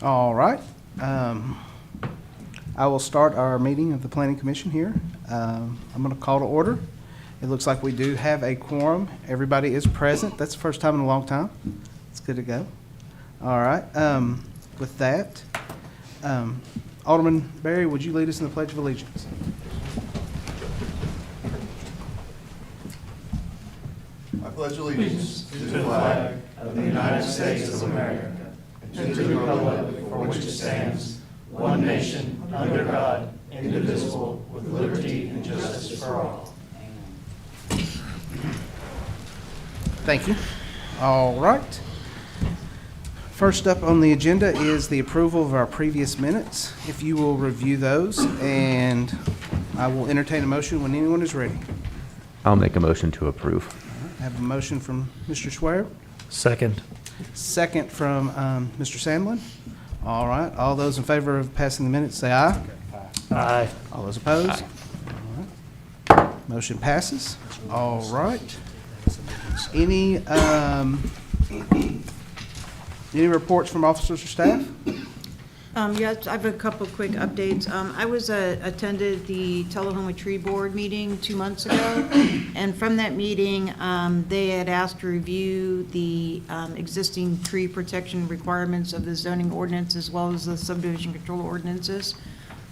All right. I will start our meeting of the Planning Commission here. I'm going to call to order. It looks like we do have a quorum. Everybody is present. That's the first time in a long time. It's good to go. All right. With that, Alderman Berry, would you lead us in the Pledge of Allegiance? I pledge allegiance to the flag of the United States of America and to the republic for which it stands, one nation, under God, indivisible, with liberty and justice for all. Thank you. All right. First up on the agenda is the approval of our previous minutes. If you will review those, and I will entertain a motion when anyone is ready. I'll make a motion to approve. I have a motion from Mr. Schwer. Second. Second from Mr. Sandlin. All right. All those in favor of passing the minutes, say aye. Aye. All those opposed? All right. Motion passes. All right. Any reports from officers or staff? Yes, I have a couple quick updates. I attended the Tullahoma Tree Board meeting 2 months ago, and from that meeting, they had asked to review the existing tree protection requirements of the zoning ordinance as well as the subdivision control ordinances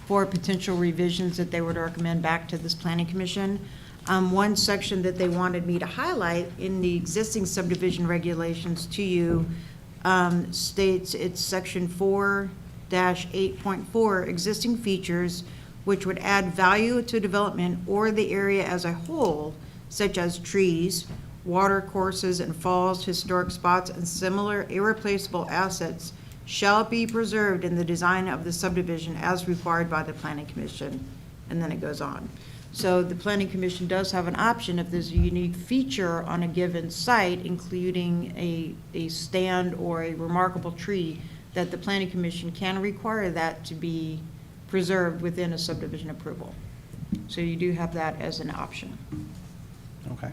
for potential revisions that they would recommend back to this planning commission. One section that they wanted me to highlight in the existing subdivision regulations to you states it's section 4-8.4, existing features which would add value to development or the area as a whole, such as trees, water courses and falls, historic spots, and similar irreplaceable assets shall be preserved in the design of the subdivision as required by the Planning Commission. And then it goes on. So the Planning Commission does have an option if there's a unique feature on a given site, including a stand or a remarkable tree, that the Planning Commission can require that to be preserved within a subdivision approval. So you do have that as an option. Okay.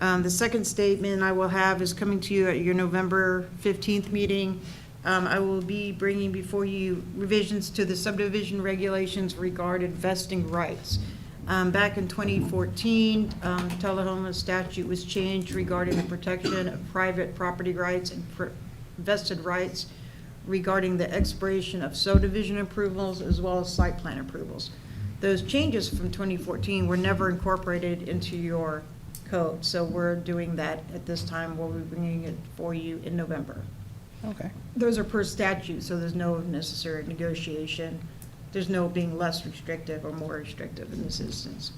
The second statement I will have is coming to you at your November 15th meeting. I will be bringing before you revisions to the subdivision regulations regarding vesting rights. Back in 2014, Tullahoma statute was changed regarding the protection of private property rights and vested rights regarding the expiration of subdivision approvals as well as site plan approvals. Those changes from 2014 were never incorporated into your code, so we're doing that at this time. We'll be bringing it for you in November. Okay. Those are per statute, so there's no necessary negotiation. There's no being less restrictive or more restrictive in this instance.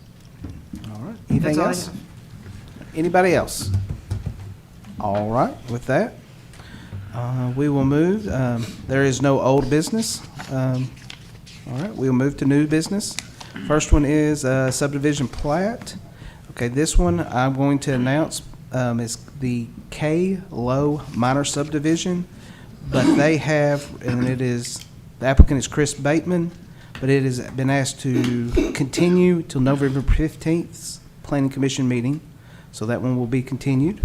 All right. Anything That's all else? I have. Anybody else? All right. With that, we will move. There is no old business. All right. We'll move to new business. First one is subdivision plat. Okay. This one I'm going to announce is the K Low Minor Subdivision, but they have, and it is, the applicant is Chris Bateman, but it has been asked to continue till November 15th Planning Commission meeting, so that one will be continued.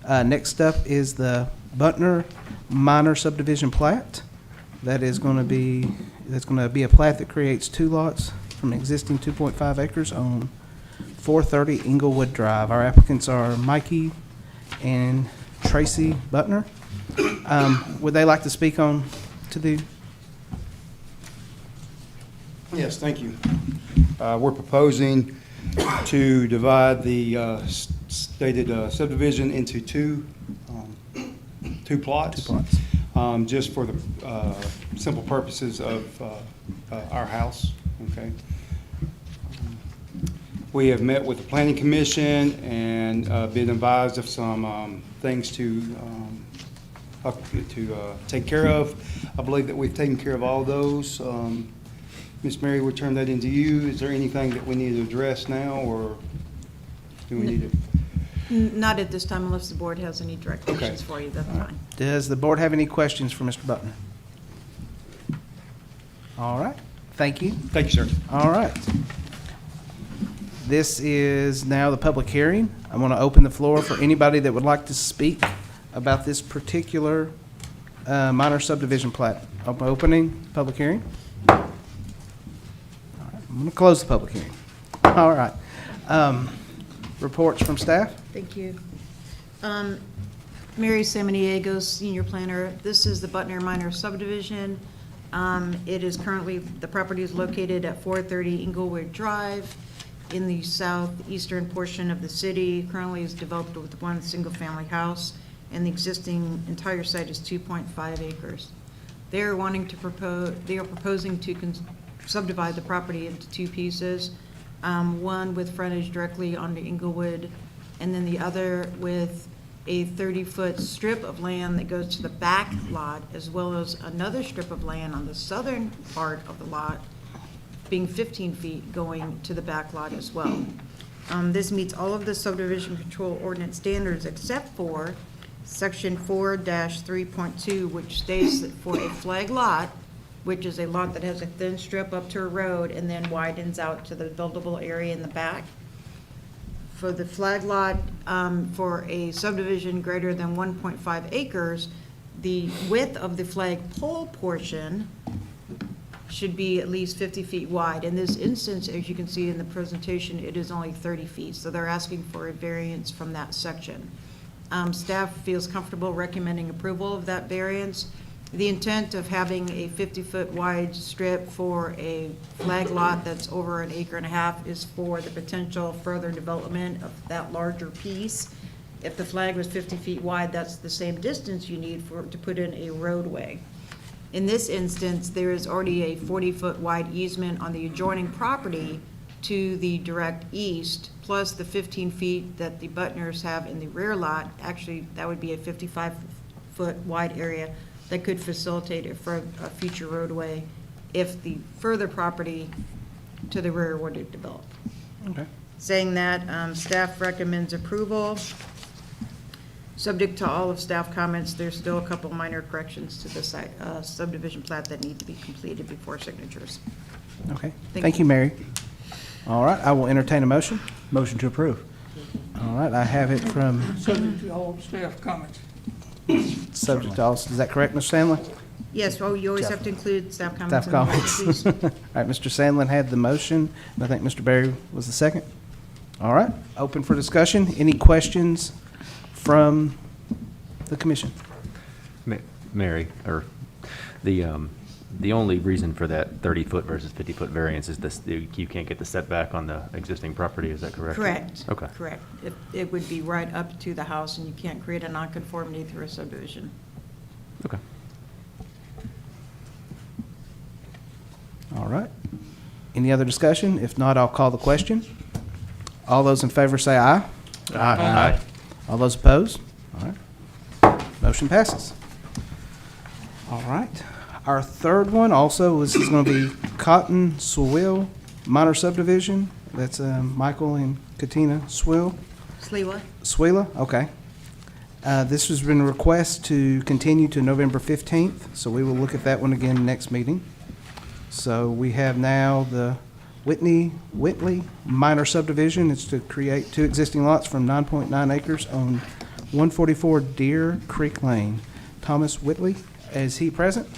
Next up is the Butner Minor Subdivision plat. That's going to be a plat that creates 2 lots from an existing 2.5 acres on 430 Inglewood Drive. Our applicants are Mikey and Tracy Butner. Would they like to speak on to the? Yes, thank you. We're proposing to divide the stated subdivision into two plots. 2 plots. Just for the simple purposes of our house, okay? We have met with the Planning Commission and been advised of some things to take care of. I believe that we've taken care of all those. Ms. Mary, we'll turn that into you. Is there anything that we need to address now, or do we need to? Not at this time, unless the board has any direct questions for you, that's fine. Does the board have any questions for Mr. Butner? All right. Thank you. Thank you, sir. All right. This is now the public hearing. I'm going to open the floor for anybody that would like to speak about this particular minor subdivision plat. Opening public hearing. All right, I'm going to close the public hearing. All right. Reports from staff? Thank you. Mary Samaniego, Senior Planner. This is the Butner Minor Subdivision. It is currently, the property is located at 430 Inglewood Drive in the southeastern portion of the city. Currently is developed with one single-family house, and the existing entire site is 2.5 acres. They are proposing to subdivide the property into two pieces, one with frontage directly onto Inglewood, and then the other with a 30-foot strip of land that goes to the back lot, as well as another strip of land on the southern part of the lot, being 15 feet going to the back lot as well. This meets all of the subdivision control ordinance standards except for section 4-3.2, which states that for a flag lot, which is a lot that has a thin strip up to a road and then widens out to the buildable area in the back, for the flag lot, for a subdivision greater than 1.5 acres, the width of the flag pole portion should be at least 50 feet wide. In this instance, as you can see in the presentation, it is only 30 feet, so they're asking for a variance from that section. Staff feels comfortable recommending approval of that variance. The intent of having a 50-foot wide strip for a flag lot that's over 1.5 acres is for the potential further development of that larger piece. If the flag was 50 feet wide, that's the same distance you need to put in a roadway. In this instance, there is already a 40-foot wide easement on the adjoining property to the direct east, plus the 15 feet that the Butners have in the rear lot. Actually, that would be a 55-foot wide area that could facilitate it for a future roadway if the further property to the rear were to develop. Okay. Saying that, staff recommends approval. Subject to all of staff comments, there's still a couple minor corrections to the site, subdivision plat that need to be completed before signatures. Okay. Thank Thank you, Mary. All right, I will entertain a motion. Motion to approve. All right, I have it from Subject to all staff comments. subject to all, is that correct, Mr. Sandlin? Yes, well, you always have to include staff comments. Staff in the motion, comments. please. All right, Mr. Sandlin had the motion, and I think Mr. Berry was the second. All right, open for discussion. Any questions from the commission? Mary, or the only reason for that 30-foot versus 50-foot variance is this, you can't get the setback on the existing property, is that correct? Correct. Okay. Correct. It would be right up to the house, and you can't create a nonconformity through a subdivision. Okay. All right. Any other discussion? If not, I'll call the question. All those in favor say aye. Aye. All those opposed? All right. Motion passes. All right. Our third one also is going to be Cotton Swill Minor Subdivision. That's Michael and Katina Swilla, okay. This has been a request to continue to November 15th, so we will look at that one again next meeting. So we have now the Whitley Minor Subdivision. It's to create two existing lots from 9.9 acres on 144 Deer Creek Lane. Thomas Whitley, is he present?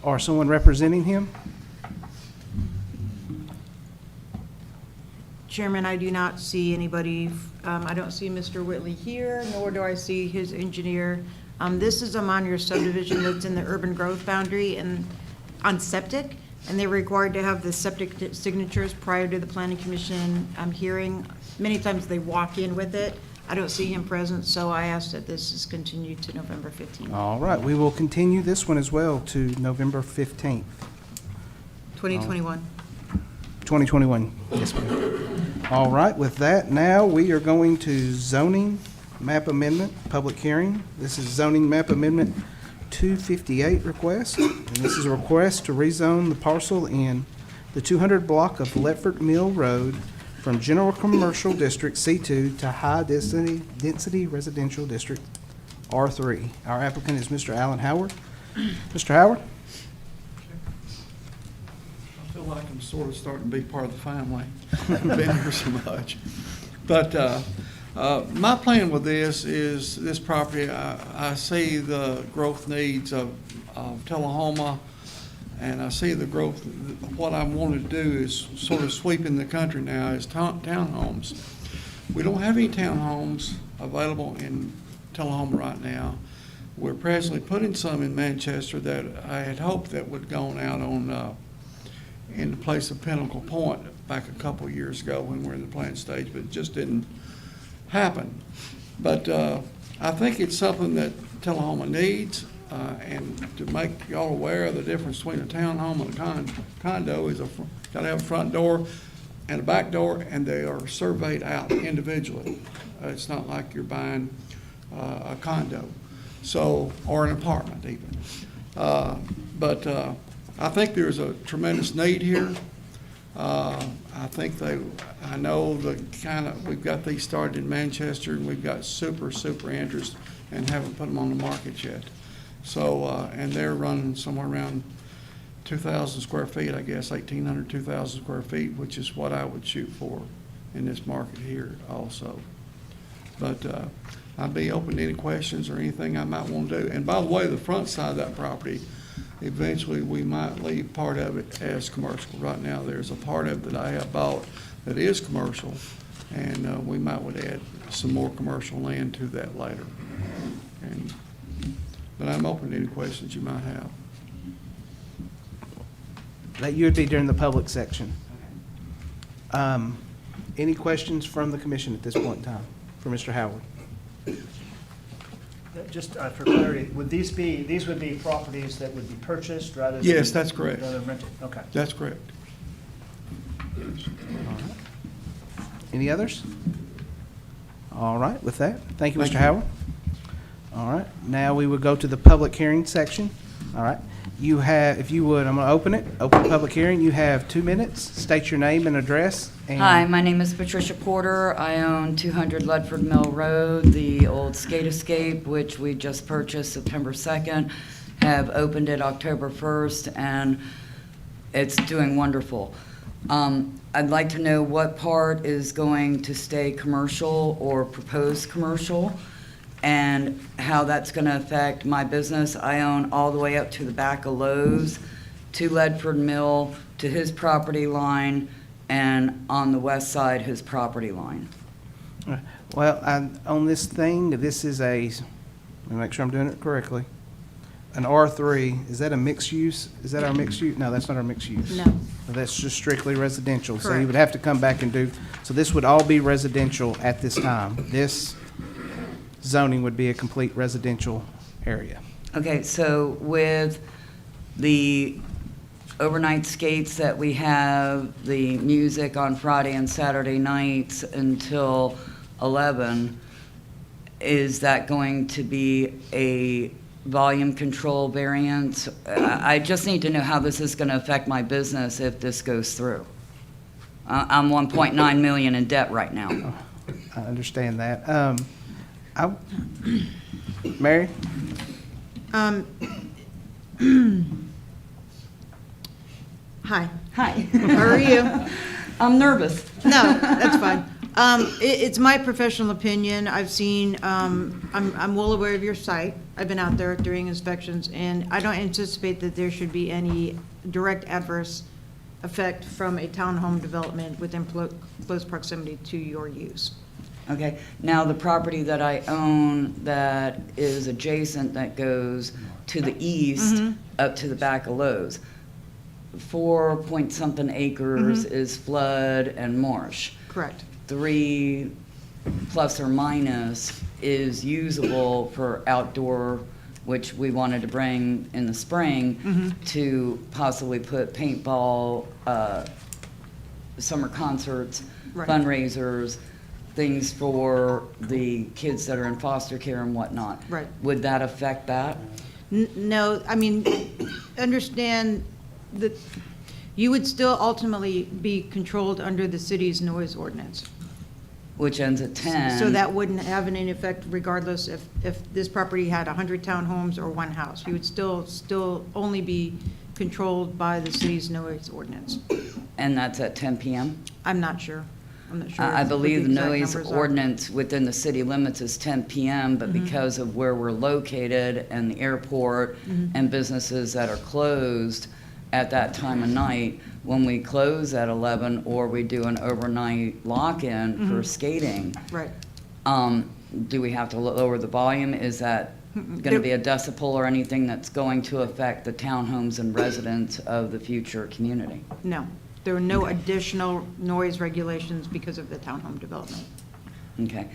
Or someone representing him? Chairman, I do not see anybody, I don't see Mr. Whitley here, nor do I see his engineer. This is a minor subdivision that's in the urban growth boundary and on septic, and they're required to have the septic signatures prior to the planning commission hearing. Many times they walk in with it. I don't see him present, so I ask that this is continued to November 15th. All right, we will continue this one as well to November 15th, 2021. 2021. Yes, ma'am. All right, with that, now we are going to zoning map amendment, public hearing. This is zoning map amendment 258 request, and this is a request to rezone the parcel in the 200 block of Letford Mill Road from General Commercial District C2 to High Density Residential District R3. Our applicant is Mr. Alan Howard. Mr. Howard? I feel like I'm sort of starting to be part of the family. I've been here so much. But My plan with this is, this property, I see the growth needs of Tullahoma, and I see the growth, what I want to do is sort of sweeping the country now is townhomes. We don't have any townhomes available in Tullahoma right now. We're presently putting some in Manchester that I had hoped that would gone out on, in the place of Pinnacle Point back a couple of years ago when we were in the planning stage, but it just didn't happen. But I think it's something that Tullahoma needs, and to make y'all aware of the difference between a townhome and a condo is got to have a front door and a back door, and they are surveyed out individually. It's not like you're buying a condo, so, or an apartment even. But I think there's a tremendous need here. I know we've got these started in Manchester, and we've got super interest and haven't put them on the market yet. So, and they're running somewhere around 2,000 square feet, I guess, 1,800, 2,000 square feet, which is what I would shoot for in this market here also. But I'd be open to any questions or anything I might want to do. And by the way, the front side of that property, eventually we might leave part of it as commercial. Right now, there's a part of it that I have bought that is commercial, and we might would add some more commercial land to that later. But I'm open to any questions you might have. That you would be during the public section. Any questions from the commission at this point in time for Mr. Howard? Just for clarity, these would be properties that would be purchased rather than? Yes, that's correct. Rather than rented, okay. That's correct. Any others? All right, with that, thank you, Thank Mr. you. Howard. All right, now we would go to the public hearing section. All right, you have, if you would, I'm going to open the public hearing. You have 2 minutes. State your name and address. And Hi, my name is Patricia Porter. I own 200 Ledford Mill Road, the old Skate Escape, which we just purchased September 2nd, have opened it October 1st, and it's doing wonderful. I'd like to know what part is going to stay commercial or proposed commercial, and how that's going to affect my business. I own all the way up to the back of Lowe's, to Ledford Mill, to his property line, and on the west side, his property line. well, on this thing, this is a, let me make sure I'm doing it correctly. An R3, is that a mixed use? Is that our mixed use? No, that's not our mixed use. No. That's just strictly residential. So you Correct. would have to come back and do, so this would all be residential at this time. This zoning would be a complete residential area. Okay, so with the overnight skates that we have, the music on Friday and Saturday nights until 11, is that going to be a volume control variance? I just need to know how this is going to affect my business if this goes through. I'm 1.9 million in debt right now. I understand that. Mary? Hi, Hi. how are you? I'm nervous. No, that's fine. It's my professional opinion. I've seen, I'm well aware of your site. I've been out there during inspections, and I don't anticipate that there should be any direct adverse effect from a townhome development within close proximity to your use. Okay, now the property that I own that is adjacent, that goes to the east, up to the back of Lowe's, 4-point-something acres is flood and marsh. Correct. 3 plus or minus is usable for outdoor, which we wanted to bring in the spring to possibly put paintball, summer concerts, Right. fundraisers, things for the kids that are in foster care and whatnot. Right. Would that affect that? No, I mean, understand that you would still ultimately be controlled under the city's noise ordinance. Which ends at 10. So that wouldn't have any effect regardless if this property had 100 townhomes or 1 house. You would still only be controlled by the city's noise ordinance. And that's at 10 PM? I'm not sure. I'm not sure. I what believe the exact noise numbers are. ordinance within the city limits is 10 PM, but because within the city limits is 10 PM, but because of where we're located and the airport and businesses that are closed at that time of night, when we close at 11 or we do an overnight lock-in for skating, Right. do we have to lower the volume? Is that going to be a decibel or anything that's going to affect the townhomes and residents of the future community? No, there are no additional noise regulations because of the townhome development. Okay.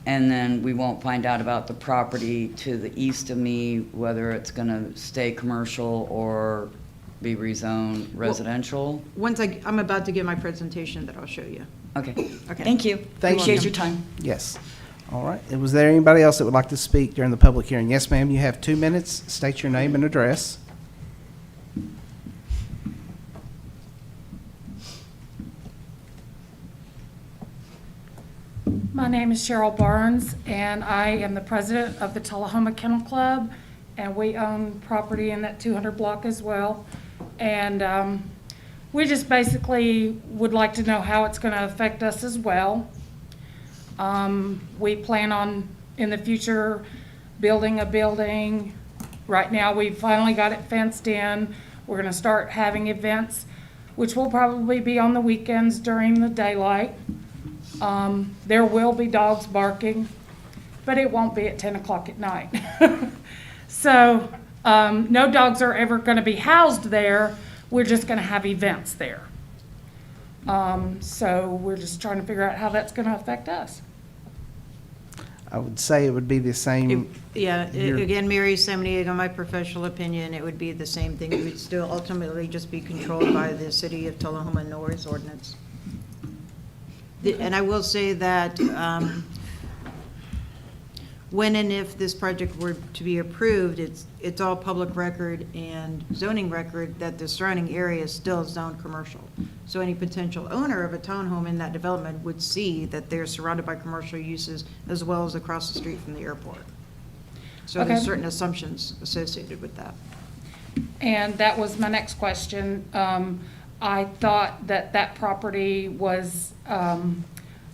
And then we won't find out about the property to the east of me, whether it's going to stay commercial or be rezoned residential? Once I'm about to give my presentation that I'll show you. Okay. Okay. Thank you. Thank Appreciate you. your time. Yes. All right. And was there anybody else that would like to speak during the public hearing? Yes, ma'am, you have 2 minutes. State your name and address. My name is Cheryl Barnes, and I am the president of the Tullahoma Kennel Club, and we own property in that 200 block as well. And we just basically would like to know how it's going to affect us as well. We plan on, in the future, building a building. Right now, we finally got it fenced in. We're going to start having events, which will probably be on the weekends during the daylight. There will be dogs barking, but it won't be at 10 o'clock at night. So no dogs are ever going to be housed there. We're just going to have events there. So we're just trying to figure out how that's going to affect us. I would say it would be the same. Again, Mary Samaniego, my professional opinion, it would be the same thing. It would still ultimately just be controlled by the city of Tullahoma noise ordinance. And I will say that when and if this project were to be approved, it's all public record and zoning record that the surrounding area is still zoned commercial. So any potential owner of a townhome in that development would see that they're surrounded by commercial uses as well as across the street from the airport. So there's Okay. certain assumptions associated with that. And that was my next question. I thought that that property was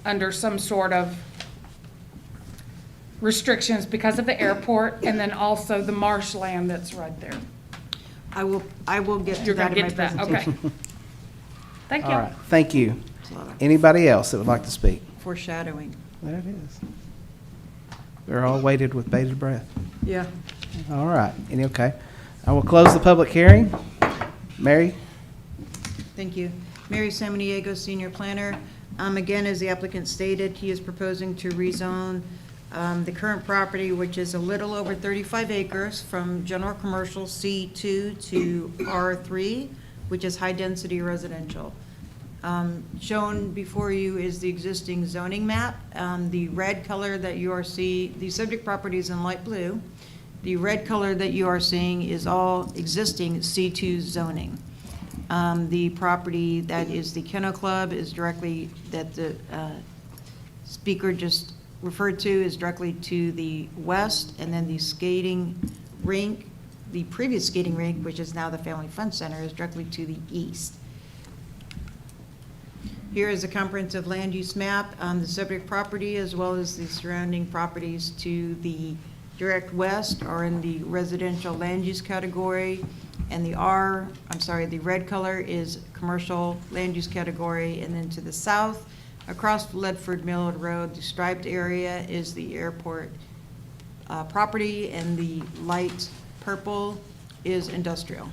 under some sort of restrictions because of the airport and then also the marshland that's right there. I will get to You're that going to in my get to that, presentation. okay. Thank you. All right. Thank you. It's a lot of Anybody else that would like to speak? foreshadowing. There it is. They're all waited with bated breath. Yeah. All right. Okay. I will close the public hearing. Mary? Thank you. Mary Samaniego, Senior Planner. Again, as the applicant stated, he is proposing to rezone the current property, which is a little over 35 acres, from general commercial C2 to R3, which is high-density residential. Shown before you is the existing zoning map. The red color that you are seeing, the subject property is in light blue. The red color that you are seeing is all existing C2 zoning. The property that is the Kennel Club is directly, that the speaker just referred to, is directly to the west, and then the skating rink, the previous skating rink, which is now the Family Fun Center, is directly to the east. Here is a comprehensive land use map on the subject property as well as the surrounding properties to the direct west are in the residential land use category, and the red color is commercial land use category, and then to the south, across Ledford Mill Road, the striped area is the airport property, and the light purple is industrial.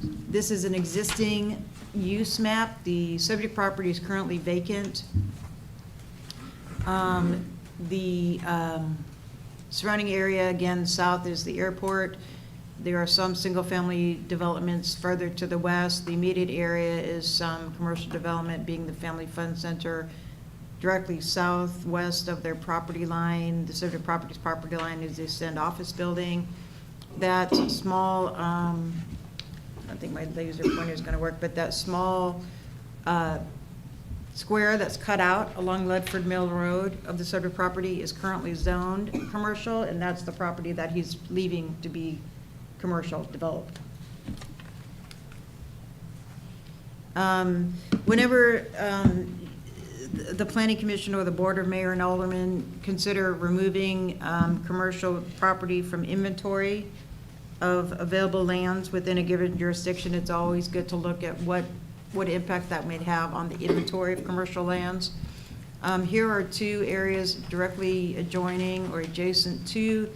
This is an existing use map. The subject property is currently vacant. The surrounding area, again, south is the airport. There are some single-family developments further to the west. The immediate area is some commercial development, being the Family Fun Center. Directly southwest of their property line, the subject property's property line, is the Ascend office building. That small, I don't think my laser pointer is going to work, but that small square that's cut out along Ledford Mill Road of the subject property is currently zoned commercial, and that's the property that he's leaving to be commercial developed. Whenever the planning commission or the board of mayor and aldermen consider removing commercial property from inventory of available lands within a given jurisdiction, it's always good to look at what impact that may have on the inventory of commercial lands. Here are two areas directly adjoining or adjacent to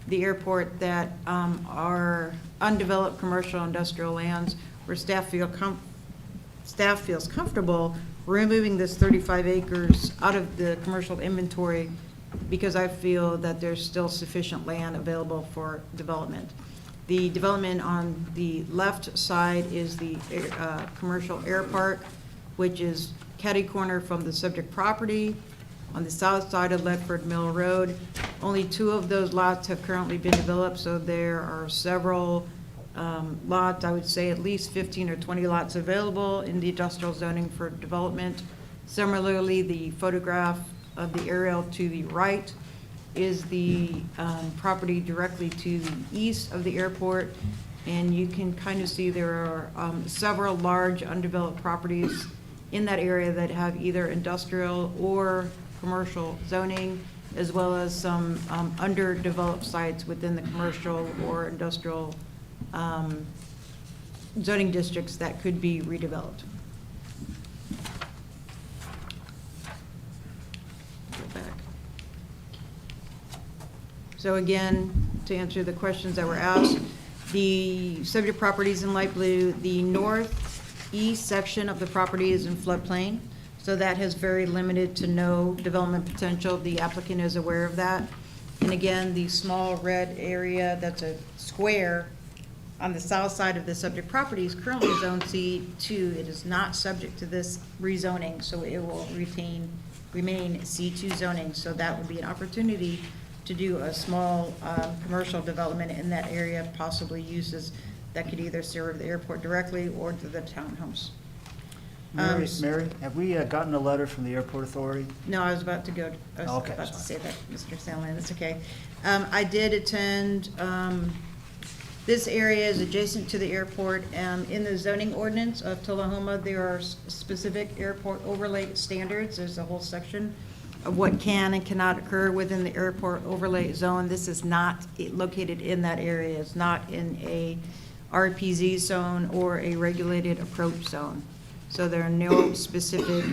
the airport that are undeveloped commercial industrial lands where staff feels comfortable removing this 35 acres out of the commercial inventory because I feel that there's still sufficient land available for development. The development on the left side is the commercial air park, which is catty-corner from the subject property on the south side of Ledford Mill Road. Only 2 of those lots have currently been developed, so there are several lots, I would say at least 15 or 20 lots available in the industrial zoning for development. Similarly, the photograph of the aerial to the right is the property directly to the east of the airport. And you can kind of see there are several large undeveloped properties in that area that have either industrial or commercial zoning, as well as some underdeveloped sites within the commercial or industrial zoning districts that could be redeveloped. Go back. So again, to answer the questions that were asked, the subject property is in light blue. The northeast section of the property is in floodplain, so that has very limited to no development potential. The applicant is aware of that. And again, the small red area that's a square on the south side of the subject property is currently zone C2. It is not subject to this rezoning, so it will remain C2 zoning. So that would be an opportunity to do a small commercial development in that area, possibly uses that could either serve the airport directly or to the townhomes. Mary, have we gotten a letter from the airport authority? No, I was about to go, I was Okay, about to say sorry. that, Mr. Sandlin, that's okay. I did attend, this area is adjacent to the airport. In the zoning ordinance of Tullahoma, there are specific airport overlay standards. There's a whole section of what can and cannot occur within the airport overlay zone. This is not located in that area. It's not in a RPZ zone or a regulated approach zone. So there are no specific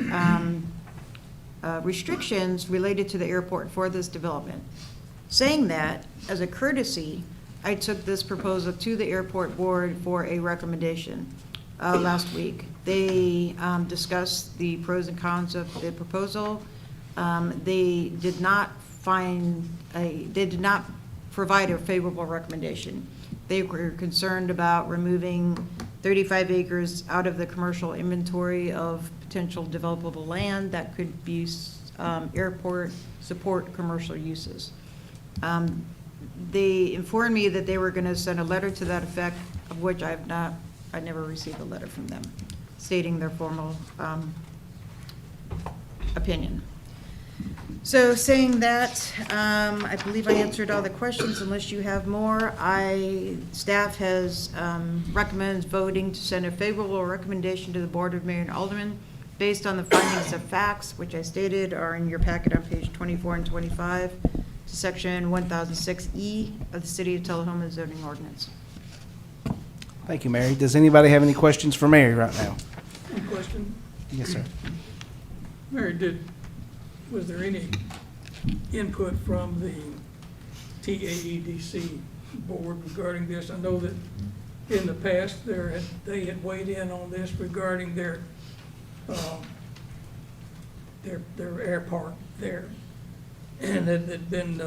restrictions related to the airport for this development. Saying that, as a courtesy, I took this proposal to the airport board for a recommendation last week. They discussed the pros and cons of the proposal. They did not provide a favorable recommendation. They were concerned about removing 35 acres out of the commercial inventory of potential developable land that could be airport support commercial uses. They informed me that they were going to send a letter to that effect, of which I never received a letter from them stating their formal opinion. So saying that, I believe I answered all the questions. Unless you have more, staff has recommends voting to send a favorable recommendation to the Board of Mayor and Aldermen based on the findings of facts, which I stated are in your packet on page 24 and 25, to section 1006E of the City of Tullahoma zoning ordinance. Thank you, Mary. Does anybody have any questions for Mary right now? One question. Yes, sir. Mary, was there any input from the TAEDC board regarding this? I know that in the past they had weighed in on this regarding their air park there, and there'd been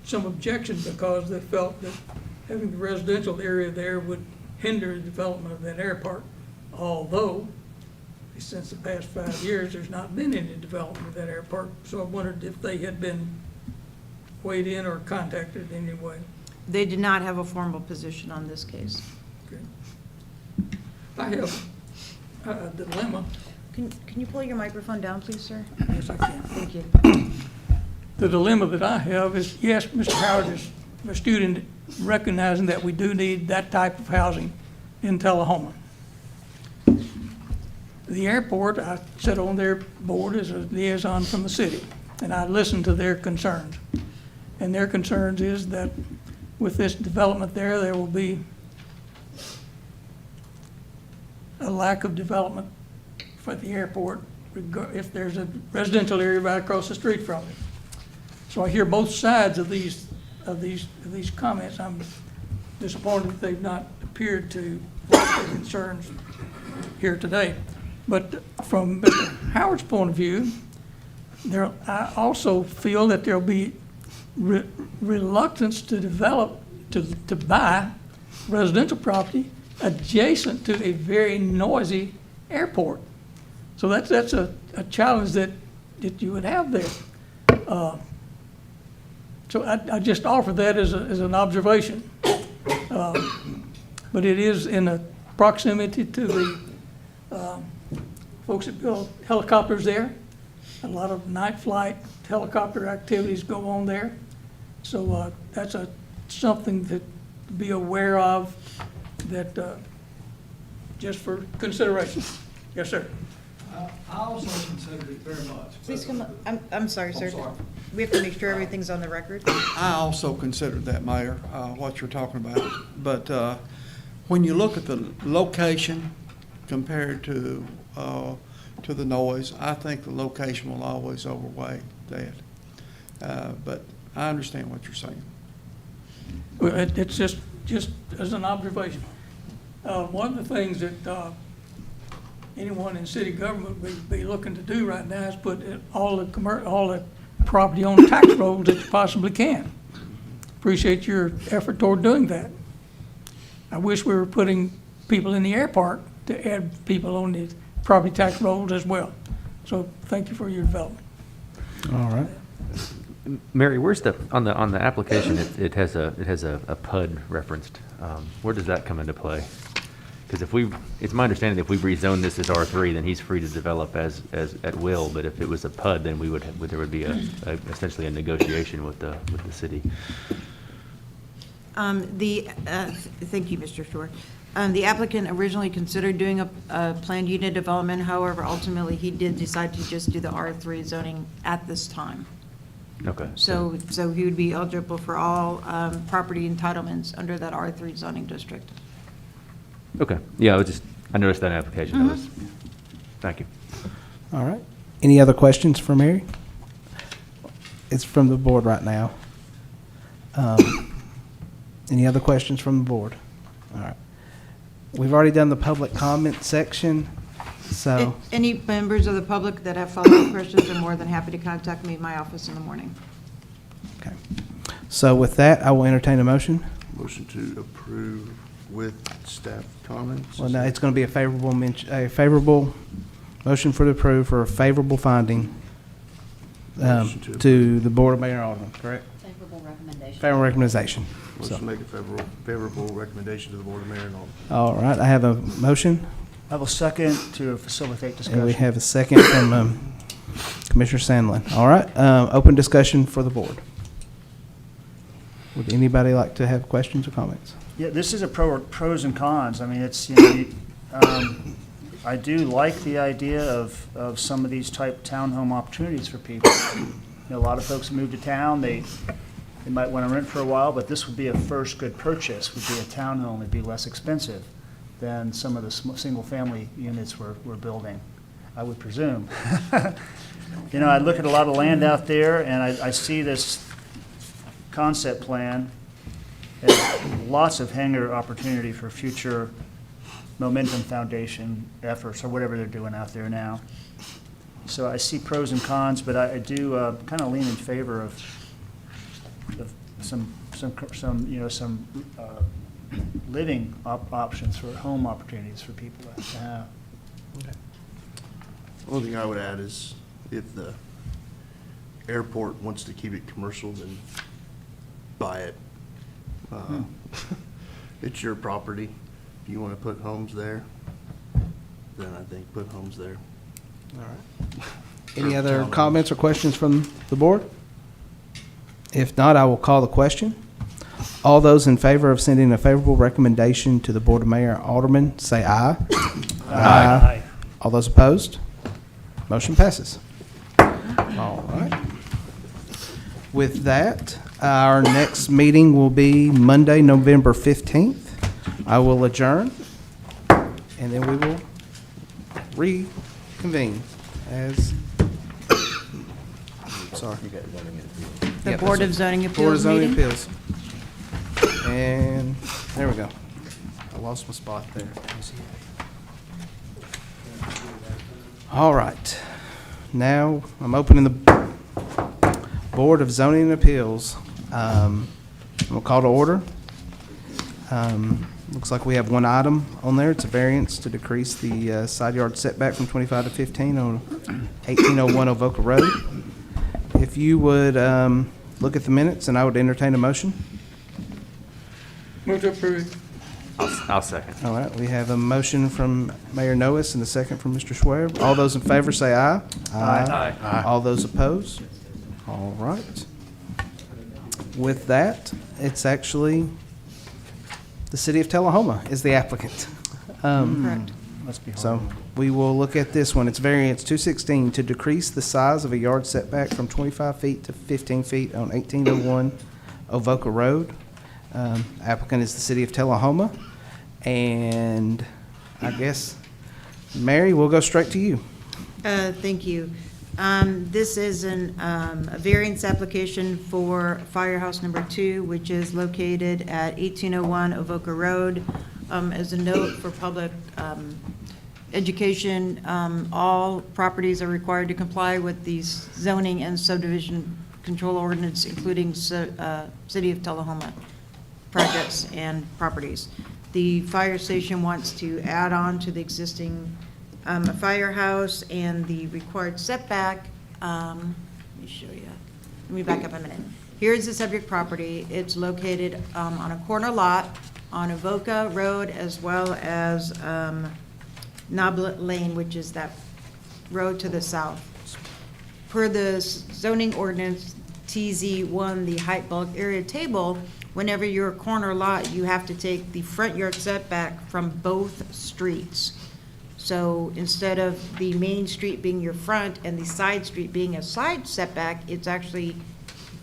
some objection because they felt that having the residential area there would hinder the development of that air park, although since the past 5 years, there's not been any development of that air park. So I wondered if they had been weighed in or contacted in any way. They did not have a formal position on this case. Okay. I have a dilemma. Can you pull your microphone down, please, sir? Yes, I can. Thank you. The dilemma that I have is, yes, Mr. Howard is a student recognizing that we do need that type of housing in Tullahoma. The airport, I sit on their board as a liaison from the city, and I listen to their concerns. And their concerns is that with this development there will be a lack of development for the airport if there's a residential area right across the street from it. So I hear both sides of these comments. I'm disappointed that they've not appeared to voice their concerns here today. But from Mr. Howard's point of view, I also feel that there'll be reluctance to develop, to buy residential property adjacent to a very noisy airport. So that's a challenge that you would have there. So I just offer that as an observation. But it is in a proximity to the folks that build helicopters there. A lot of night flight helicopter activities go on there. So that's something to be aware of, that just for consideration. Yes, sir. I also considered it very much. Please come up. I'm sorry, sir. sorry. We have to make sure everything's on the record. I also considered that, Mayor, what you're talking about. But when you look at the location compared to the noise, I think the location will always overweigh that. But I understand what you're saying. Well, it's just as an observation. One of the things that anyone in city government would be looking to do right now is put all the property on tax rolls that you possibly can. Appreciate your effort toward doing that. I wish we were putting people in the airport to add people on the property tax rolls as well. So thank you for your development. All right. Mary, where's on the application, it has a PUD referenced. Where does that come into play? Because it's my understanding that if we rezone this as R3, then he's free to develop as at will. But if it was a PUD, then there would be essentially a negotiation with the city. Thank you, Mr. Shore. The applicant originally considered doing a planned unit development. However, ultimately, he did decide to just do the R3 zoning at this time. Okay. So he would be eligible for all property entitlements under that R3 zoning district. Okay. Yeah, I noticed that application. Thank you. All right. Any other questions for Mary? It's from the board right now. Any other questions from the board? All right. We've already done the public comment section, so. Any members of the public that have follow-up questions are more than happy to contact me in my office in the morning. Okay. So with that, I will entertain a motion. Motion to approve with staff comments? Well, no, it's going to be a favorable motion for the approve for a favorable finding to the Board of Mayor and Alderman, correct? Favorable recommendation. Favorable recommendation. Motion to make a favorable recommendation to the Board of Mayor and Alderman. All right, I have a motion, I will second to facilitate discussion. and we have a second from Commissioner Sandlin. All right, open discussion for the board. Would anybody like to have questions or comments? Yeah, this is a pros and cons. I mean, it's, I do like the idea of some of these type townhome opportunities for people. A lot of folks move to town, they might want to rent for a while, but this would be a first good purchase, would be a townhome, it'd be less expensive than some of the single-family units we're building, I would presume. I look at a lot of land out there, and I see this concept plan as lots of hangar opportunity for future Momentum Foundation efforts, or whatever they're doing out there now. So I see pros and cons, but I do kind of lean in favor of some living options for home opportunities for people to have. Only thing I would add is if the airport wants to keep it commercial, then buy it. It's your property. If you want to put homes there, then I think put homes there. All right. Any other comments or questions from the board? If not, I will call the question. All those in favor of sending a favorable recommendation to the Board of Mayor and Alderman, say aye. Aye. All those opposed? Motion passes. All right. With that, our next meeting will be Monday, November 15th. I will adjourn, and then we will reconvene as, sorry. The Yep, Board that's of Zoning Board of Appeals Zoning meeting. Appeals. And there we go. I lost my spot there. All right. Now, I'm opening the Board of Zoning Appeals. We'll call to order. Looks like we have one item on there. It's a variance to decrease the side yard setback from 25 to 15 on 1801 Avoca Road. If you would look at the minutes, and I would entertain a motion. Move to approve. I'll second. All right, we have a motion from Mayor Noes and a second from Mr. Schwer. All those in favor say aye. Aye. All those opposed? All right. With that, it's actually the city of Tullahoma is the applicant. Correct. Must be hard. So we will look at this one. It's variance 216 to decrease the size of a yard setback from 25 feet to 15 feet on 1801 Avoca Road. Applicant is the city of Tullahoma. And I guess, Mary, we'll go straight to you. Thank you. This is a variance application for Firehouse Number 2, which is located at 1801 Avoca Road. As a note for public education, all properties are required to comply with the zoning and subdivision control ordinance, including City of Tullahoma projects and properties. The fire station wants to add on to the existing firehouse, and the required setback, let me show you. Let me back up a minute. Here's the subject property. It's located on a corner lot on Avoca Road, as well as Noblet Lane, which is that road to the south. Per the zoning ordinance TZ1, the height bulk area table, whenever you're a corner lot, you have to take the front yard setback from both streets. So instead of the main street being your front and the side street being a side setback, it's actually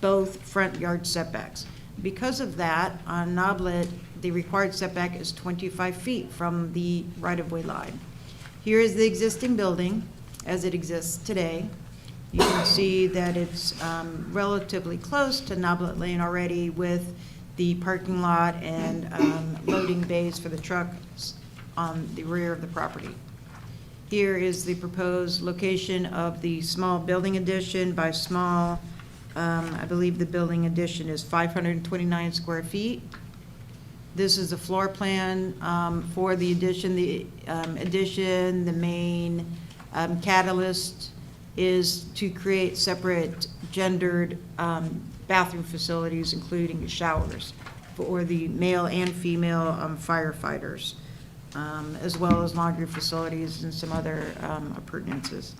both front yard setbacks. Because of that, on Noblet, the required setback is 25 feet from the right-of-way line. Here is the existing building as it exists today. You can see that it's relatively close to Noblet Lane already, with the parking lot and loading bays for the trucks on the rear of the property. Here is the proposed location of the small building addition. By small, I believe the building addition is 529 square feet. This is the floor plan for the addition. The main catalyst is to create separate gendered bathroom facilities, including showers for the male and female firefighters, as well as laundry facilities and some other appurtenances.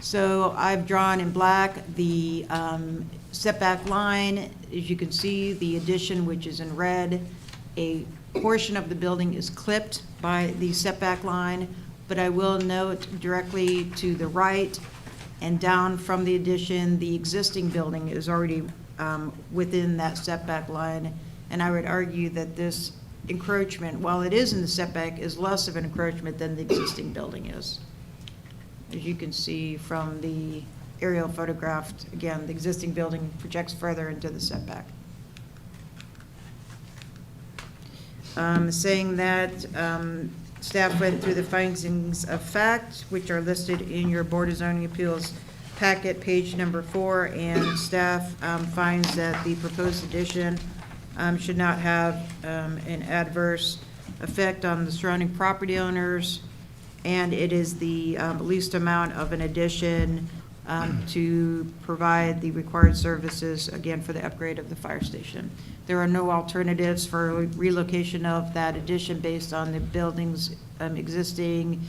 So I've drawn in black the setback line. As you can see, the addition, which is in red, a portion of the building is clipped by the setback line, but I will note directly to the right and down from the addition, the existing building is already within that setback line. And I would argue that this encroachment, while it is in the setback, is less of an encroachment than the existing building is. As you can see from the aerial photographed, again, the existing building projects further into the setback. Saying that, staff went through the findings of fact, which are listed in your Board of Zoning Appeals packet, page number 4, and staff finds that the proposed addition should not have an adverse effect on the surrounding property owners, and it is the least amount of an addition to provide the required services, again, for the upgrade of the fire station. There are no alternatives for relocation of that addition based on the building's existing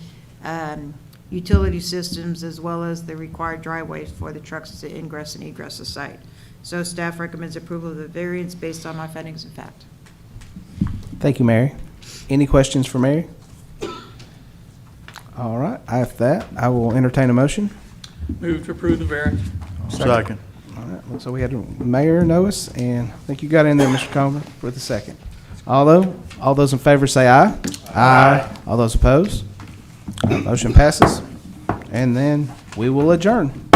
utility systems, as well as the required driveways for the trucks to ingress and egress the site. So staff recommends approval of the variance based on my findings of fact. Thank you, Mary. Any questions for Mary? All right, after that, I will entertain a motion. Move to approve the variance. Second. All right, looks like we had Mayor Noes, and I think you got in there, Mr. Comer, for the second. All those in favor say aye. Aye. All those opposed? Motion passes. And then we will adjourn.